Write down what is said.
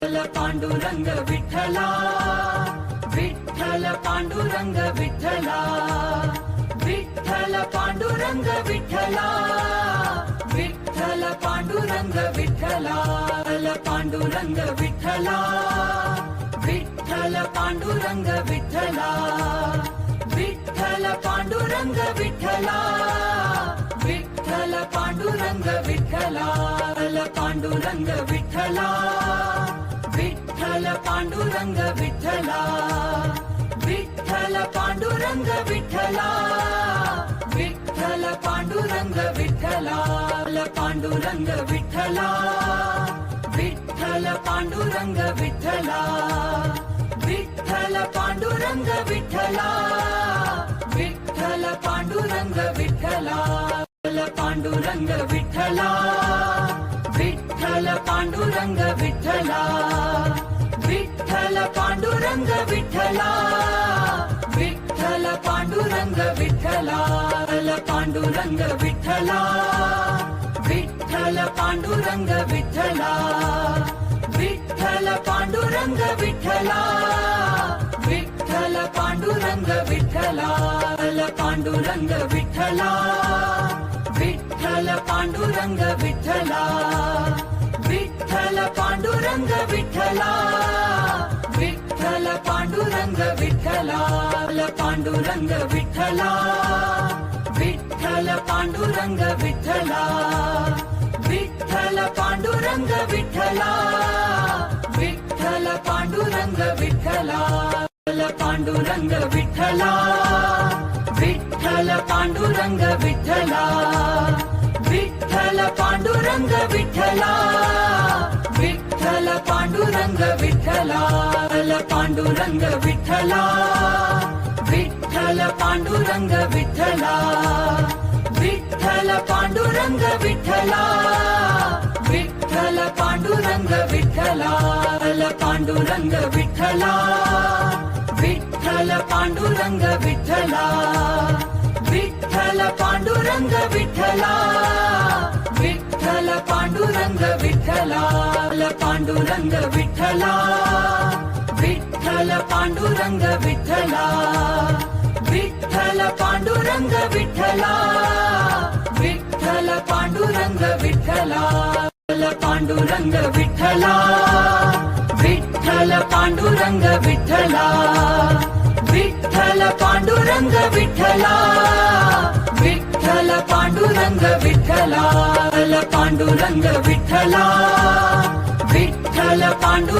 Panduranga Vitthala, Vitthal Panduranga Vitthala, Vitthal Panduranga Vitthala, Vitthal Panduranga Vitthala, Panduranga Vitthala, Vitthal Panduranga Vitthala, Vitthal Panduranga Vitthala, Vitthal Panduranga Vitthala, Panduranga Vitthala, Vitthal Panduranga Vitthala, Vitthal Panduranga Vitthala, Vitthal Panduranga Vitthala, Panduranga Vitthala, Vitthal Panduranga Vitthala, Vitthal Panduranga Vitthala, Vitthal Panduranga Vitthala, Panduranga Vitthala, Vitthal Panduranga Vitthala, Vitthal Panduranga Vitthala, Vitthal Panduranga Vitthala, Panduranga Vitthala, Vitthal Panduranga Vitthala, Vitthal Panduranga Vitthala, Vitthal Panduranga Vitthala, Panduranga Vitthala, Vitthal Panduranga Vitthala, Vitthal Panduranga Vitthala, Vitthal Panduranga Vitthala, Panduranga Vitthala, Vitthal Panduranga Vitthala, Vitthal Panduranga Vitthala, Vitthal Panduranga Vitthala, Panduranga Vitthala, Vitthal Panduranga Vitthala, Vitthal Panduranga Vitthala, Vitthal Panduranga Vitthala, Panduranga Vitthala, Vitthal Panduranga Vitthala, Vitthal Panduranga Vitthala, Vitthal Panduranga Vitthala, Panduranga Vitthala, Vitthal Panduranga Vitthala, Vitthal Panduranga Vitthala, Vitthal Panduranga Vitthala, Panduranga Vitthala, Vitthal Panduranga Vitthala, Vitthal Panduranga Vitthala, Vitthal Panduranga Vitthala, Panduranga Vitthala, Vitthal Panduranga Vitthala, Vitthal Panduranga Vitthala, Vitthal Panduranga Vitthala, Panduranga Vitthala, Vitthal Pandurang